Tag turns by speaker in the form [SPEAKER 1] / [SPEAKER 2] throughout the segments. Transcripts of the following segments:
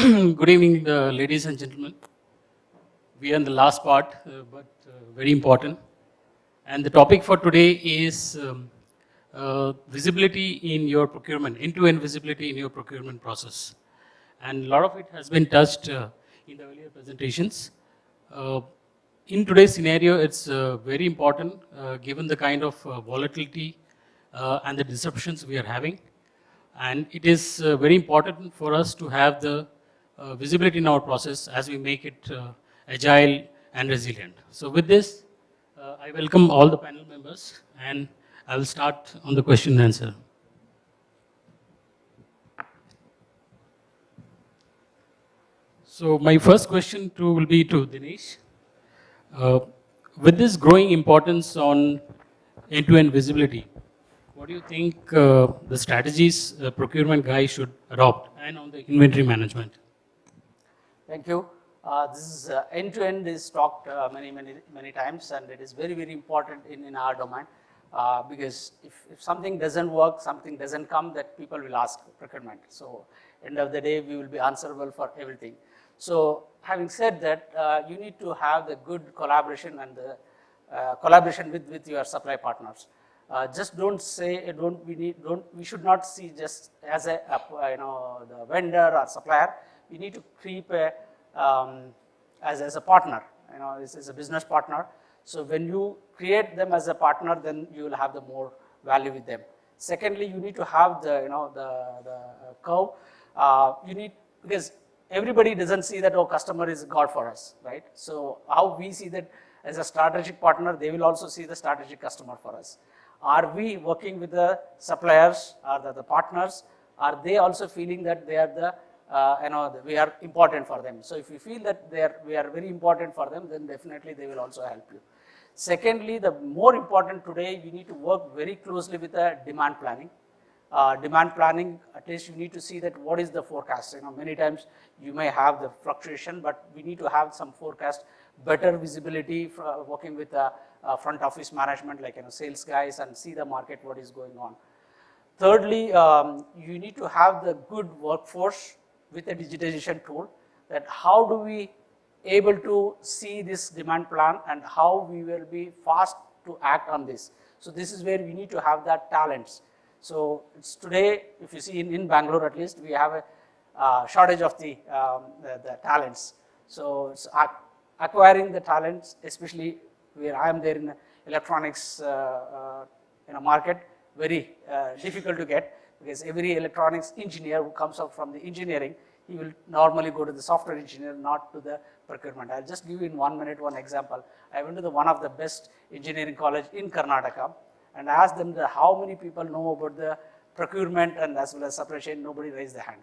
[SPEAKER 1] Good evening, ladies and gentlemen. We are in the last part, but very important. And the topic for today is visibility in your procurement, end-to-end visibility in your procurement process. And a lot of it has been touched in the earlier presentations. In today's scenario, it's very important given the kind of volatility and the disruptions we are having. And it is very important for us to have the visibility in our process as we make it agile and resilient. So with this, I welcome all the panel members and I will start on the question and answer. So my first question will be to Dinesh. With this growing importance on end-to-end visibility, what do you think the strategies procurement guy should adopt and on the inventory management?
[SPEAKER 2] Thank you. This is end-to-end is talked many times, and it is very, very important in our domain because if something doesn't work, something doesn't come, that people will ask procurement. So end of the day, we will be answerable for everything. So having said that, you need to have the good collaboration and the collaboration with your supply partners. Just don't say we should not see just as a the vendor or supplier. We need to keep as a partner. This is a business partner. So when you create them as a partner, then you will have the more value with them. Secondly, you need to have the the curve. Because everybody doesn't see that customer is God for us, right? So how we see that as a strategic partner, they will also see the strategic customer for us. Are we working with the suppliers or the partners? Are they also feeling that they are the we are important for them? So if you feel that we are very important for them, then definitely they will also help you. Secondly, the more important today, you need to work very closely with the demand planning. Demand planning, at least you need to see that what is the forecast. Many times you may have the fluctuation, but we need to have some forecast, better visibility working with the front office management, like sales guys, and see the market, what is going on. Thirdly, you need to have the good workforce with a digitization tool, that how do we able to see this demand plan and how we will be fast to act on this. So this is where we need to have that talents. So it's today, if you see in Bangalore at least, we have a shortage of the talents. So it's acquiring the talents, especially where I am there in the electronics market, very difficult to get, because every electronics engineer who comes out from the engineering, he will normally go to the software engineer, not to the procurement. I'll just give you in 1 minute one example. I went to one of the best engineering college in Karnataka, and I asked them how many people know about the procurement and as well as supply chain. Nobody raised their hand,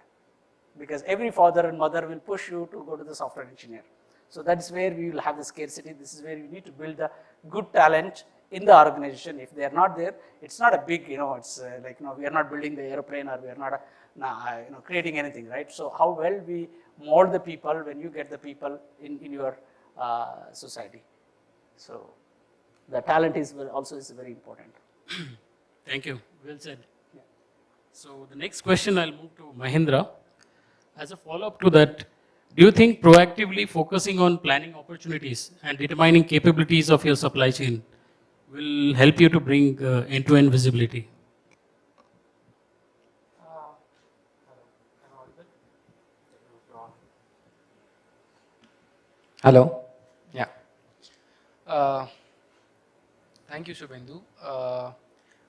[SPEAKER 2] because every father and mother will push you to go to the software engineer. So that's where we will have the scarcity. This is where you need to build the good talent in the organization. If they are not there, it's not a big, it's like, we are not building the airplane, or we are not, creating anything, right? So how well we mold the people when you get the people in your society. So the talent is also very important.
[SPEAKER 1] Thank you. Well said. Yeah. So the next question, I'll move to Mahendra. As a follow-up to that, do you think proactively focusing on planning opportunities and determining capabilities of your supply chain will help you to bring end-to-end visibility?
[SPEAKER 3] Hello. Yeah. Thank you, Shubhendu.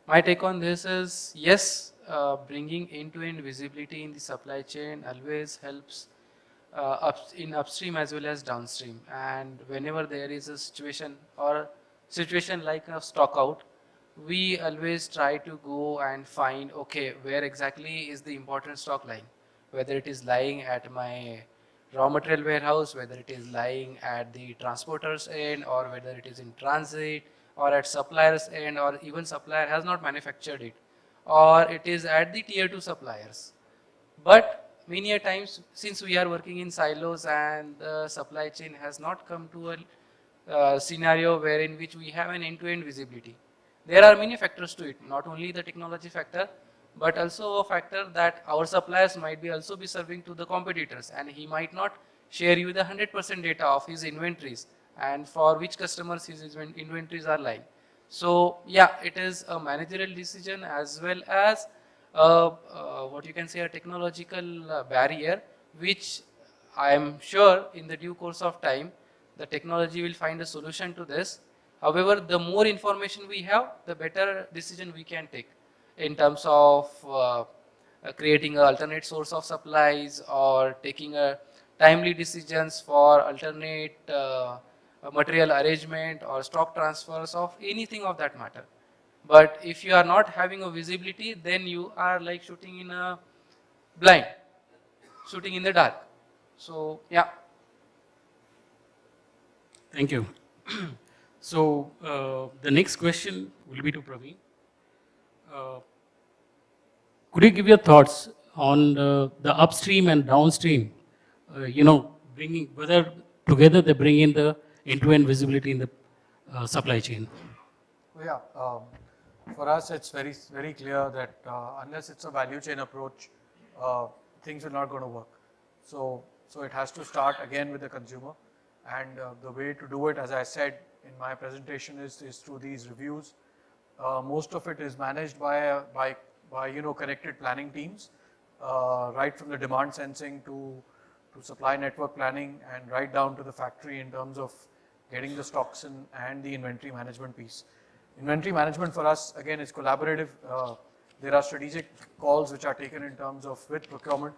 [SPEAKER 3] My take on this is, yes, bringing end-to-end visibility in the supply chain always helps in upstream as well as downstream. And whenever there is a situation like a stock out, we always try to go and find, okay, where exactly is the important stock lying, whether it is lying at my raw material warehouse, whether it is lying at the transporter's end, or whether it is in transit, or at supplier's end, or even supplier has not manufactured it, or it is at the tier 2 suppliers. But many a times, since we are working in silos and the supply chain has not come to a scenario wherein which we have an end-to-end visibility, there are many factors to it, not only the technology factor, but also a factor that our suppliers might be also be serving to the competitors, and he might not share you the 100% data of his inventories and for which customers his inventories are lying. So yeah, it is a managerial decision as well as what you can say a technological barrier, which I am sure in the due course of time the technology will find a solution to this. However, the more information we have, the better decision we can take in terms of creating an alternate source of supplies or taking a timely decisions for alternate material arrangement or stock transfers of anything of that matter. But if you are not having a visibility, then you are like shooting in a blind, shooting in the dark. So yeah.
[SPEAKER 1] Thank you. So the next question will be to Praveen. Could you give your thoughts on the upstream and downstream, bringing, whether together they bring in the end-to-end visibility in the supply chain?
[SPEAKER 4] Yeah, for us it's very clear that unless it's a value chain approach, things are not going to work. So it has to start again with the consumer, and the way to do it, as I said in my presentation, is through these reviews. Most of it is managed by connected planning teams, right from the demand sensing to supply network planning and right down to the factory in terms of getting the stocks in and the inventory management piece. Inventory management for us again is collaborative. There are strategic calls which are taken in terms of with procurement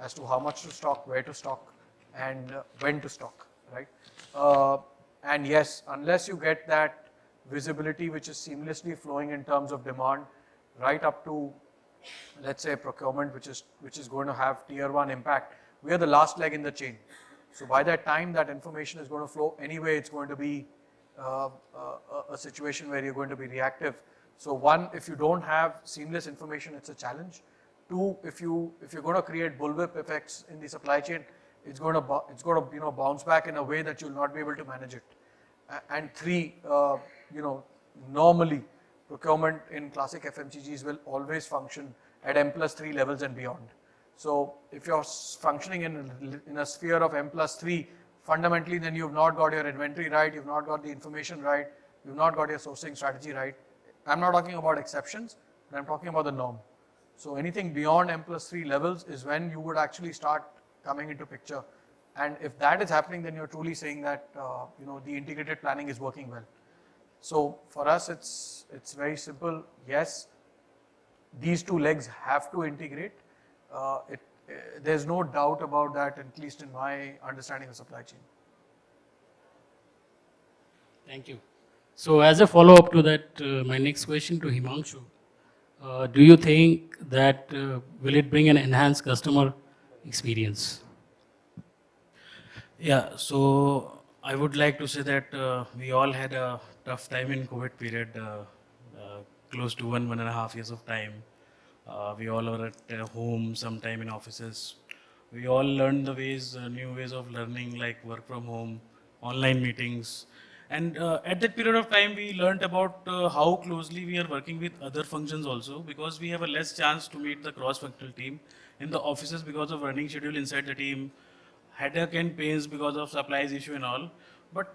[SPEAKER 4] as to how much to stock, where to stock, and when to stock, right? And yes, unless you get that visibility which is seamlessly flowing in terms of demand right up to, let's say, procurement, which is going to have tier 1 impact, we are the last leg in the chain. So by that time that information is going to flow anyway, it's going to be a situation where you're going to be reactive. So one, if you don't have seamless information, it's a challenge. Two, if you're going to create bullwhip effects in the supply chain, it's going to bounce back in a way that you'll not be able to manage it. And three, normally procurement in classic FMCGs will always function at M+3 levels and beyond. So if you're functioning in a sphere of M+3, fundamentally then you've not got your inventory right, you've not got the information right, you've not got your sourcing strategy right. I'm not talking about exceptions, but I'm talking about the norm. So anything beyond M+3 levels is when you would actually start coming into picture. And if that is happening, then you're truly saying that the integrated planning is working well. So for us, it's very simple. Yes, these two legs have to integrate. There's no doubt about that, at least in my understanding of supply chain.
[SPEAKER 1] Thank you. So as a follow-up to that, my next question to Himanshu, do you think that will it bring an enhanced customer experience?
[SPEAKER 5] Yeah, so I would like to say that we all had a tough time in COVID period, close to 1.5 years of time. We all were at home, sometime in offices. We all learned the ways, new ways of learning, like work from home, online meetings. And at that period of time, we learned about how closely we are working with other functions also, because we have a less chance to meet the cross-functional team in the offices because of running schedule inside the team, headache and pains because of supplies issue and all. But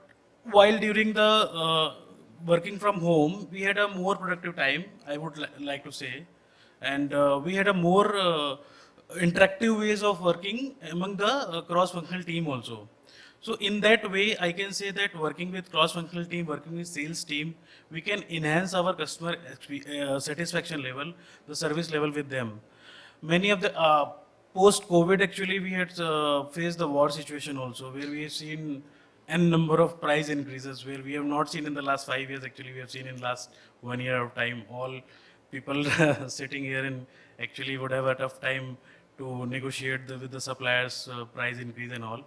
[SPEAKER 5] while during the working from home, we had a more productive time, I would like to say. And we had a more interactive ways of working among the cross-functional team also. So in that way, I can say that working with cross-functional team, working with sales team, we can enhance our customer satisfaction level, the service level with them. Many of the post-COVID, actually, we had faced the war situation also, where we have seen n number of price increases, where we have not seen in the last 5 years. Actually, we have seen in last 1 year of time. All people sitting here and actually would have a tough time to negotiate with the suppliers price increase and all.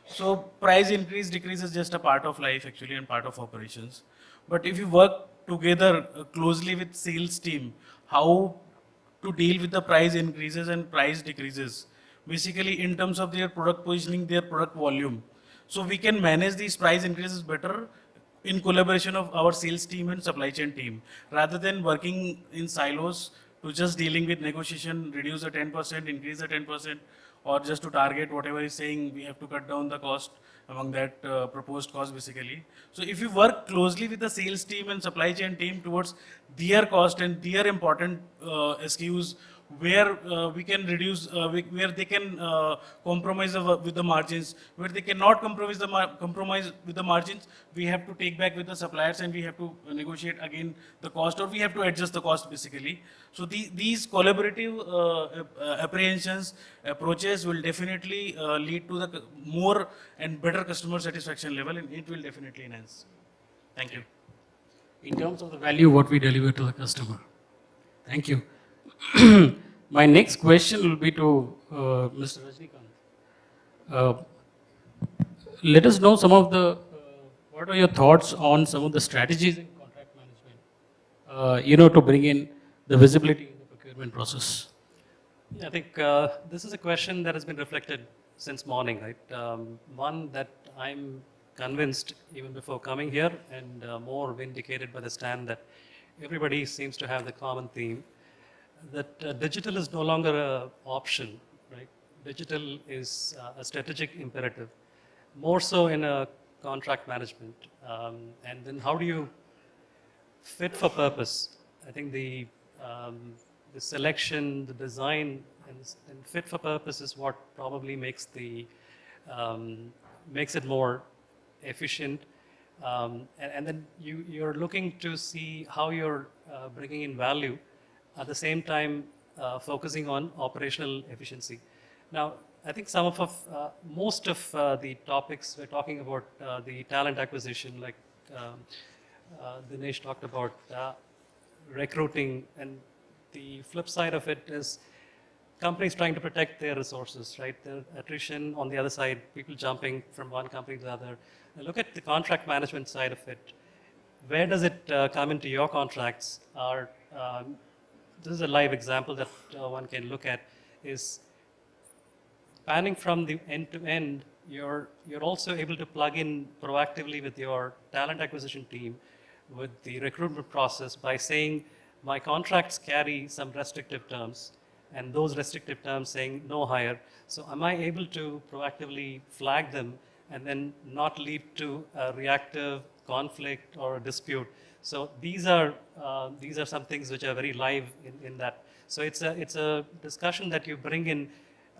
[SPEAKER 5] So price increase, decrease is just a part of life actually and part of operations. But if you work together closely with sales team, how to deal with the price increases and price decreases, basically in terms of their product positioning, their product volume. So we can manage these price increases better in collaboration of our sales team and supply chain team, rather than working in silos to just dealing with negotiation, reduce the 10%, increase the 10%, or just to target whatever is saying we have to cut down the cost among that proposed cost basically. So if you work closely with the sales team and supply chain team towards their cost and their important SKUs where we can reduce, where they can compromise with the margins, where they cannot compromise with the margins, we have to take back with the suppliers and we have to negotiate again the cost, or we have to adjust the cost basically. So these collaborative apprehensions, approaches will definitely lead to the more and better customer satisfaction level, and it will definitely enhance. Thank you.
[SPEAKER 1] In terms of the value what we deliver to the customer. Thank you. My next question will be to Mr. Rajnikant. Let us know some of the, what are your thoughts on some of the strategies in contract management, to bring in the visibility in the procurement process?
[SPEAKER 6] Yeah, I think this is a question that has been reflected since morning, right? One that I'm convinced even before coming here, and more vindicated by the stand, that everybody seems to have the common theme that digital is no longer an option, right? Digital is a strategic imperative, more so in a contract management. And then how do you fit for purpose? I think the selection, the design, and fit for purpose is what probably makes it more efficient. And then you're looking to see how you're bringing in value, at the same time focusing on operational efficiency. Now, I think most of the topics we're talking about, the talent acquisition, like Dinesh talked about recruiting, and the flip side of it is companies trying to protect their resources, right? Their attrition, on the other side, people jumping from one company to the other. Now look at the contract management side of it. Where does it come into your contracts? This is a live example that one can look at, is panning from the end to end. You're also able to plug in proactively with your talent acquisition team, with the recruitment process, by saying, my contracts carry some restrictive terms, and those restrictive terms saying no hire. So am I able to proactively flag them and then not lead to a reactive conflict or a dispute? So these are some things which are very live in that. So it's a discussion that you bring in.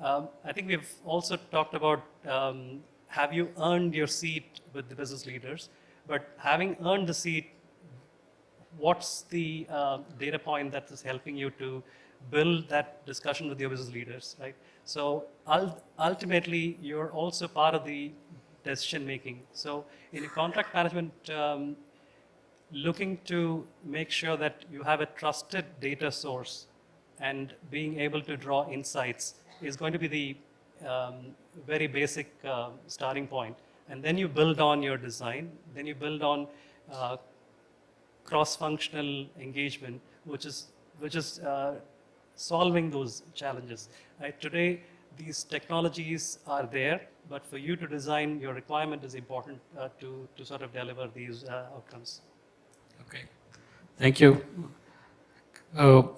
[SPEAKER 6] I think we've also talked about, have you earned your seat with the business leaders? But having earned the seat, what's the data point that is helping you to build that discussion with your business leaders, right? So ultimately, you're also part of the decision making. So in a contract management, looking to make sure that you have a trusted data source and being able to draw insights is going to be the very basic starting point. And then you build on your design, then you build on cross-functional engagement, which is solving those challenges. Right? Today, these technologies are there, but for you to design your requirement is important to sort of deliver these outcomes.
[SPEAKER 1] Okay, thank you.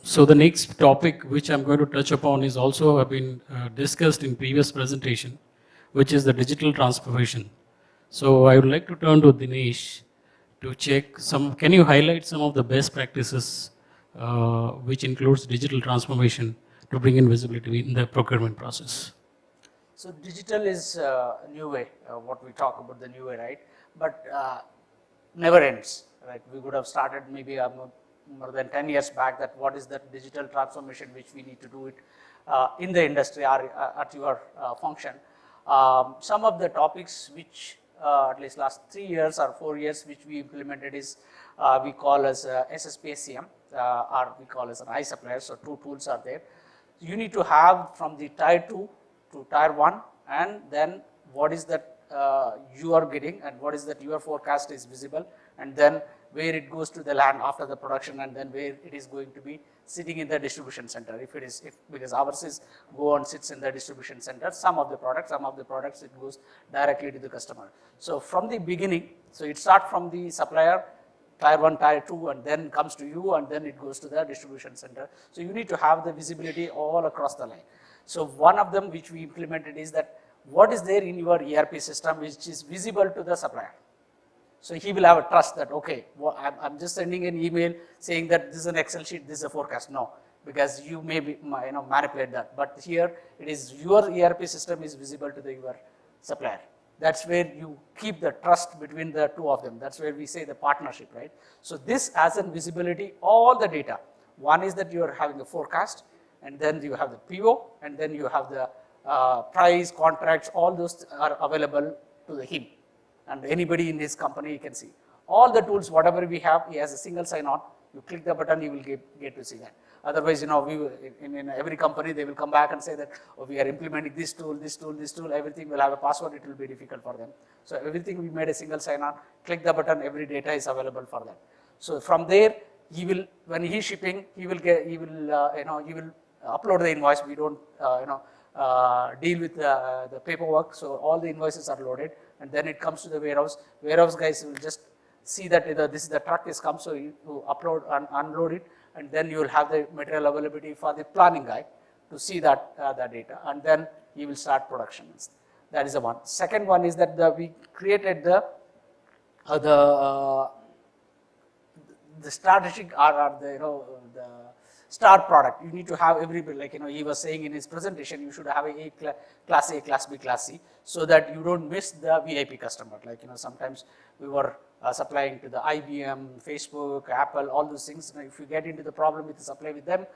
[SPEAKER 1] So the next topic which I'm going to touch upon is also have been discussed in previous presentation, which is the digital transformation. So I would like to turn to Dinesh to check can you highlight some of the best practices which includes digital transformation to bring in visibility in the procurement process?
[SPEAKER 2] So digital is a new way, what we talk about, the new way, right? But never ends, right? We would have started maybe more than 10 years back, that what is that digital transformation which we need to do it in the industry or at your function. Some of the topics which at least last 3 years or 4 years which we implemented is we call as SSPACM or we call as an I supplier. So 2 tools are there. You need to have from the tier 2 to tier 1, and then what is that you are getting and what is that your forecast is visible, and then where it goes to the land after the production, and then where it is going to be sitting in the distribution center. Because ours is go and sits in the distribution center, some of the products it goes directly to the customer. So from the beginning, so it starts from the supplier tier 1, tier 2, and then comes to you, and then it goes to the distribution center. So you need to have the visibility all across the line. So one of them which we implemented is that what is there in your ERP system which is visible to the supplier. So he will have a trust that, okay, well, I'm just sending an email saying that this is an Excel sheet, this is a forecast. No, because you may be, manipulate that. But here it is your ERP system is visible to your supplier. That's where you keep the trust between the two of them. That's where we say the partnership, right? So this has a visibility, all the data. One is that you are having a forecast, and then you have the PO, and then you have the price, contracts, all those are available to him. And anybody in his company can see. All the tools, whatever we have, he has a single sign-on. You click the button, you will get to see that. Otherwise, in every company, they will come back and say that, oh, we are implementing this tool, everything will have a password, it will be difficult for them. So everything we made a single sign-on, click the button, every data is available for that. So from there, he will, when he is shipping, he will upload the invoice. We don't, deal with the paperwork. So all the invoices are loaded, and then it comes to the warehouse. Warehouse guys will just see that this is the truck is come, so you upload and unload it, and then you will have the material availability for the planning guy to see that data, and then he will start production. That is the one. Second one is that we created the strategic or the star product. You need to have everybody, like he was saying in his presentation, you should have a class A, class B, class C, so that you don't miss the VIP customer. Like sometimes we were supplying to the IBM, Facebook, Apple, all those things. If you get into the problem with the supply with them,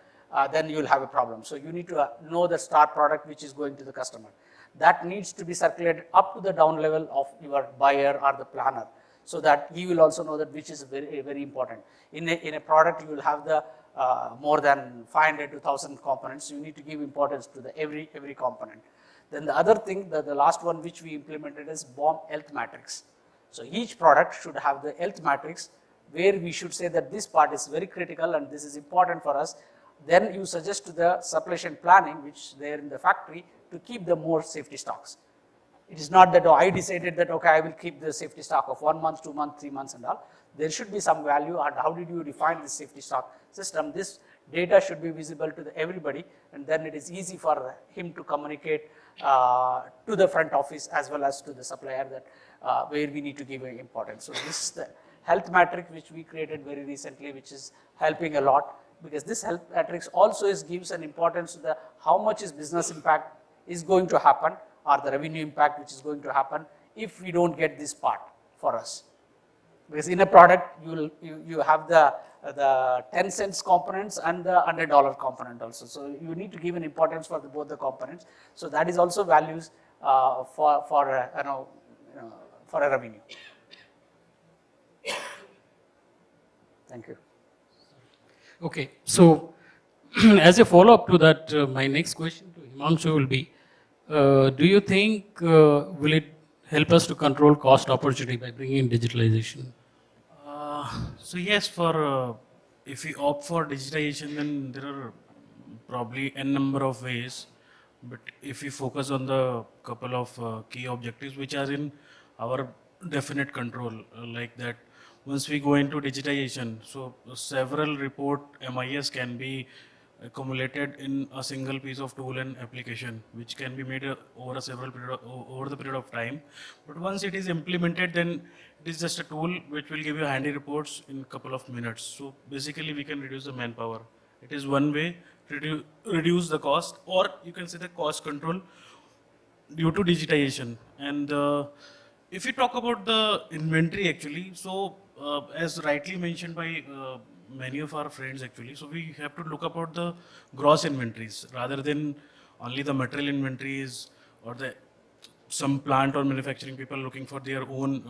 [SPEAKER 2] then you will have a problem. So you need to know the star product which is going to the customer. That needs to be circulated up to the down level of your buyer or the planner, so that he will also know that which is very, very important. In a product, you will have the more than 500 to 1,000 components. You need to give importance to the every component. Then the other thing, the last one which we implemented is BOM health matrix. So each product should have the health matrix where we should say that this part is very critical and this is important for us. Then you suggest to the supply chain planning, which they are in the factory, to keep the more safety stocks. It is not that, oh, I decided that, okay, I will keep the safety stock of 1 month, 2 months, 3 months and all. There should be some value, and how did you define this safety stock system? This data should be visible to everybody, and then it is easy for him to communicate to the front office as well as to the supplier that where we need to give importance. So this is the health matrix which we created very recently, which is helping a lot, because this health matrix also gives an importance to the how much is business impact is going to happen, or the revenue impact which is going to happen if we don't get this part for us. Because in a product, you have the 10 cents components and the $100 component also. So you need to give an importance for both the components. So that is also values for a revenue. Thank you.
[SPEAKER 1] Okay, so as a follow-up to that, my next question to Himanshu will be, do you think will it help us to control cost opportunity by bringing in digitalization?
[SPEAKER 5] So yes, if we opt for digitization, then there are probably n number of ways. But if we focus on the couple of key objectives which are in our definite control, like that, once we go into digitization, so several report MIS can be accumulated in a single piece of tool and application, which can be made over the period of time. But once it is implemented, then it is just a tool which will give you handy reports in a couple of minutes. So basically, we can reduce the manpower. It is one way to reduce the cost, or you can say the cost control due to digitization. And if you talk about the inventory, actually, so as rightly mentioned by many of our friends, actually, so we have to look about the gross inventories rather than only the material inventories, or some plant or manufacturing people looking for their own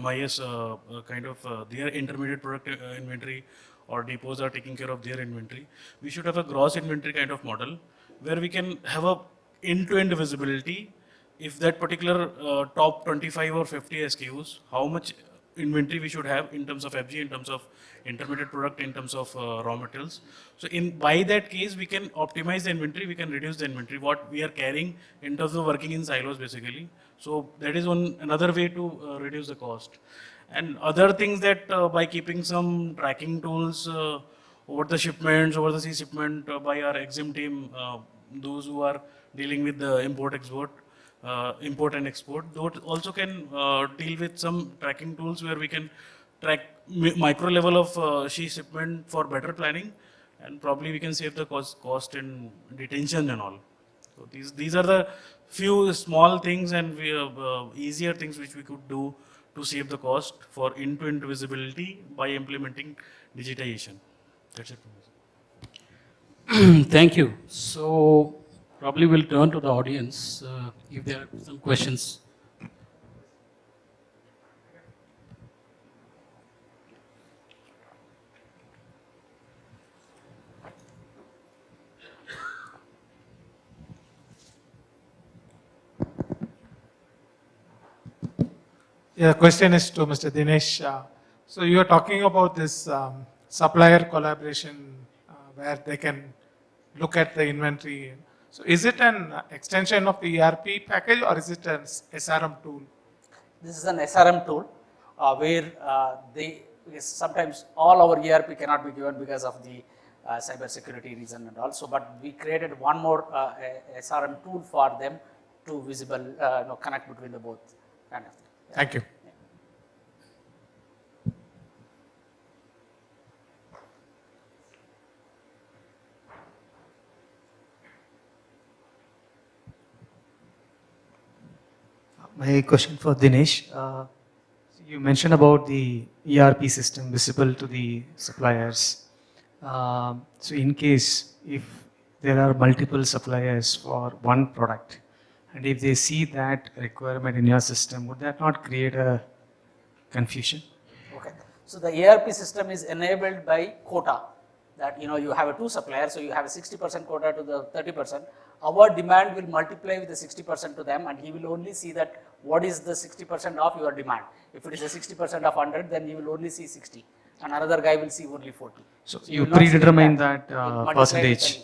[SPEAKER 5] MIS their intermediate product inventory, or depots are taking care of their inventory. We should have a gross inventory kind of model where we can have a end-to-end visibility. If that particular top 25 or 50 SKUs, how much inventory we should have in terms of FG, in terms of intermediate product, in terms of raw materials. So by that case, we can optimize the inventory, we can reduce the inventory, what we are carrying in terms of working in silos basically. So that is another way to reduce the cost. And other things that by keeping some tracking tools over the shipments, over the sea shipment by our EXIM team, those who are dealing with the import and export, those also can deal with some tracking tools where we can track micro level of sea shipment for better planning, and probably we can save the cost in detention and all. So these are the few small things and easier things which we could do to save the cost for end-to-end visibility by implementing digitization. That's it.
[SPEAKER 1] Thank you. So probably we'll turn to the audience if there are some questions.
[SPEAKER 7] Yeah, question is to Mr. Dinesh. So you are talking about this supplier collaboration where they can look at the inventory. So is it an extension of the ERP package or is it an SRM tool?
[SPEAKER 2] This is an SRM tool where because sometimes all our ERP cannot be given because of the cyber security reason and also, but we created one more SRM tool for them to connect between the both kind of thing.
[SPEAKER 7] Thank you.
[SPEAKER 8] My question for Dinesh. You mentioned about the ERP system visible to the suppliers. So in case if there are multiple suppliers for one product, and if they see that requirement in your system, would that not create a confusion?
[SPEAKER 2] Okay. So the ERP system is enabled by quota. That you have two suppliers, so you have a 60% quota to the 30%. Our demand will multiply with the 60% to them, and he will only see that what is the 60% of your demand. If it is a 60% of 100, then he will only see 60, and another guy will see only 40.
[SPEAKER 8] So you predetermine that percentage.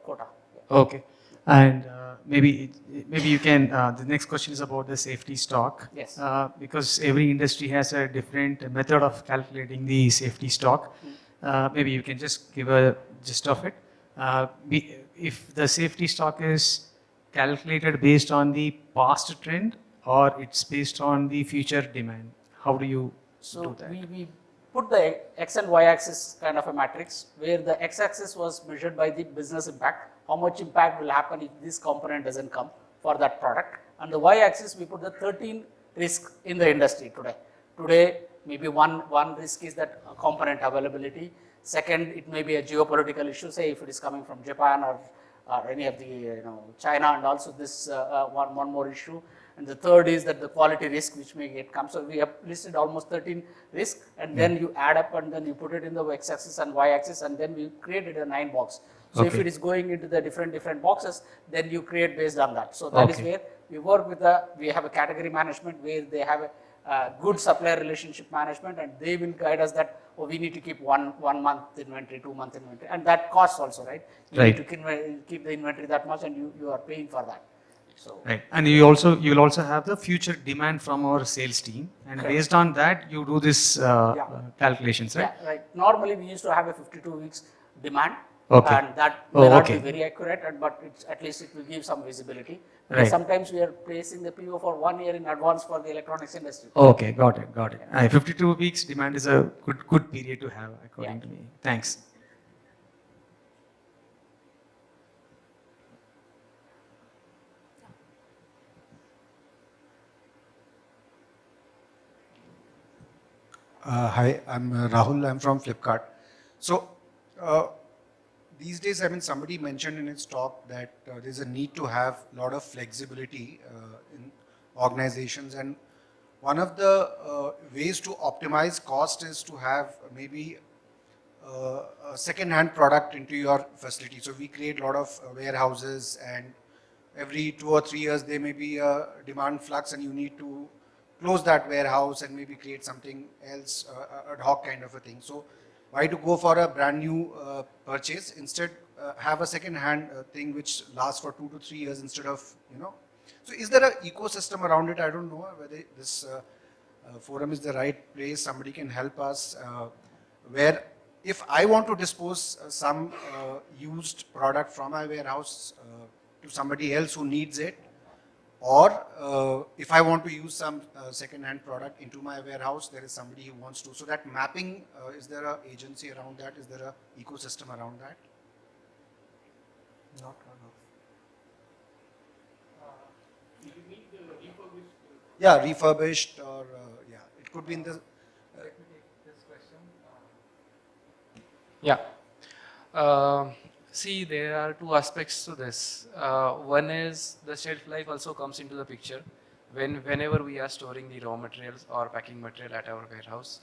[SPEAKER 2] Quota.
[SPEAKER 8] Yeah. Okay. And maybe you can, the next question is about the safety stock.
[SPEAKER 2] Yes.
[SPEAKER 8] Because every industry has a different method of calculating the safety stock. Maybe you can just give a gist of it. If the safety stock is calculated based on the past trend or it's based on the future demand, how do you do that?
[SPEAKER 2] We put the X and Y axis kind of a matrix where the X axis was measured by the business impact, how much impact will happen if this component doesn't come for that product. And the Y axis we put the 13 risk in the industry today. Today maybe one risk is that component availability. Second, it may be a geopolitical issue, say if it is coming from Japan or any of the China, and also this one more issue. And the third is that the quality risk which may come. So we have listed almost 13 risks, and then you add up and then you put it in the X axis and Y axis, and then we created a 9 box. So if it is going into the different boxes, then you create based on that. So that is where we work with we have a category management where they have a good supplier relationship management, and they will guide us that we need to keep one month inventory, 2 month inventory, and that costs also, right? You need to keep the inventory that much, and you are paying for that. So
[SPEAKER 8] right, and you will also have the future demand from our sales team, and based on that you do this calculations, right?
[SPEAKER 2] Yeah, right. Normally we used to have a 52 weeks demand,
[SPEAKER 8] and
[SPEAKER 2] that may not be very accurate, but at least it will give some visibility. Right. Sometimes we are placing the PO for 1 year in advance for the electronics industry.
[SPEAKER 8] Okay, got it. 52 weeks demand is a good period to have, according to me. Thanks.
[SPEAKER 9] Hi, I'm Rahul. I'm from Flipkart. So these days, I mean, somebody mentioned in his talk that there's a need to have a lot of flexibility in organizations, and one of the ways to optimize cost is to have maybe a second-hand product into your facility. So we create a lot of warehouses, and every 2 or 3 years there may be a demand flux, and you need to close that warehouse and maybe create something else, ad hoc kind of a thing. So why to go for a brand new purchase, instead have a second hand thing which lasts for 2 to 3 years instead of, So is there an ecosystem around it? I don't know whether this forum is the right place. Somebody can help us where if I want to dispose some used product from my warehouse to somebody else who needs it, or if I want to use some second-hand product into my warehouse, there is somebody who wants to. So that mapping, is there an agency around that? Is there an ecosystem around that?
[SPEAKER 4] Not
[SPEAKER 9] Yeah, refurbished or yeah, it could be in the.
[SPEAKER 3] Yeah. See, there are two aspects to this. One is the shelf life also comes into the picture whenever we are storing the raw materials or packing material at our warehouse.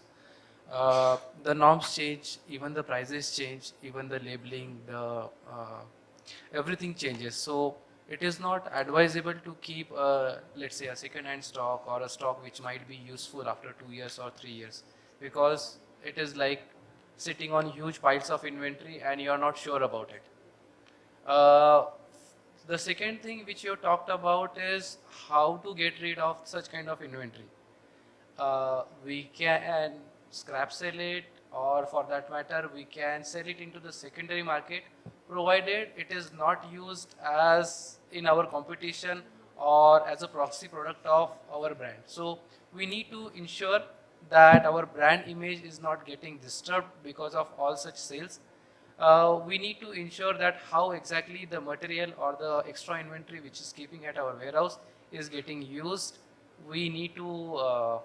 [SPEAKER 3] The norms change, even the prices change, even the labeling, everything changes. So it is not advisable to keep, let's say, a second-hand stock or a stock which might be useful after 2 years or 3 years, because it is like sitting on huge piles of inventory and you are not sure about it. The second thing which you talked about is how to get rid of such kind of inventory. We can scrap sell it, or for that matter, we can sell it into the secondary market, provided it is not used as in our competition or as a proxy product of our brand. So we need to ensure that our brand image is not getting disturbed because of all such sales. We need to ensure that how exactly the material or the extra inventory which is keeping at our warehouse is getting used. We need to,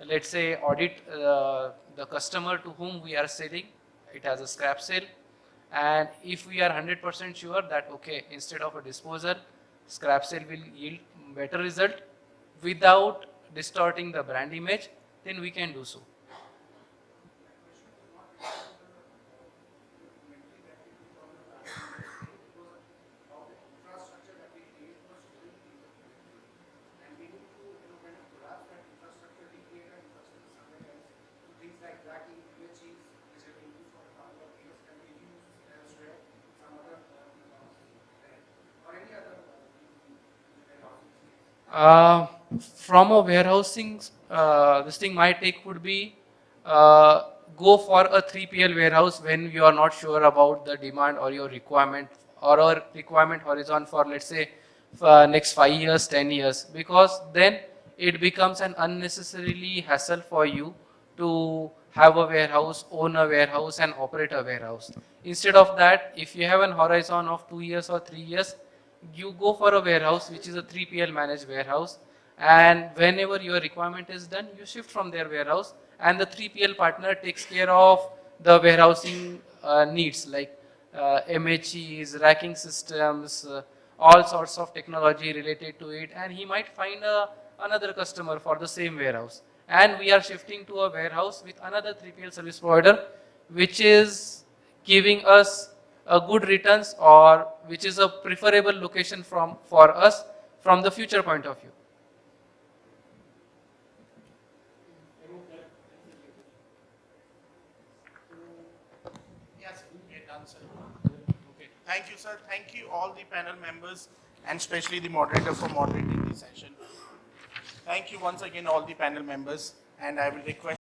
[SPEAKER 3] let's say, audit the customer to whom we are selling it as a scrap sale. And if we are 100% sure that, okay, instead of a disposal, scrap sale will yield better result without distorting the brand image, then we can do so. From a warehousing, this thing my take would be go for a 3PL warehouse when you are not sure about the demand or your requirement or our requirement horizon for, let's say, next 5 years, 10 years, because then it becomes an unnecessarily hassle for you to have a warehouse, own a warehouse and operate a warehouse. Instead of that, if you have an horizon of 2 years or 3 years, you go for a warehouse which is a 3PL managed warehouse, and whenever your requirement is done, you shift from their warehouse and the 3PL partner takes care of the warehousing needs like MHEs, racking systems, all sorts of technology related to it, and he might find another customer for the same warehouse. And we are shifting to a warehouse with another 3PL service provider which is giving us a good returns, or which is a preferable location for us from the future point of view.
[SPEAKER 10] Yes, we are done, sir. Okay. Thank you, sir. Thank you all the panel members and especially the moderator for moderating the session. Thank you once again all the panel members, and I will request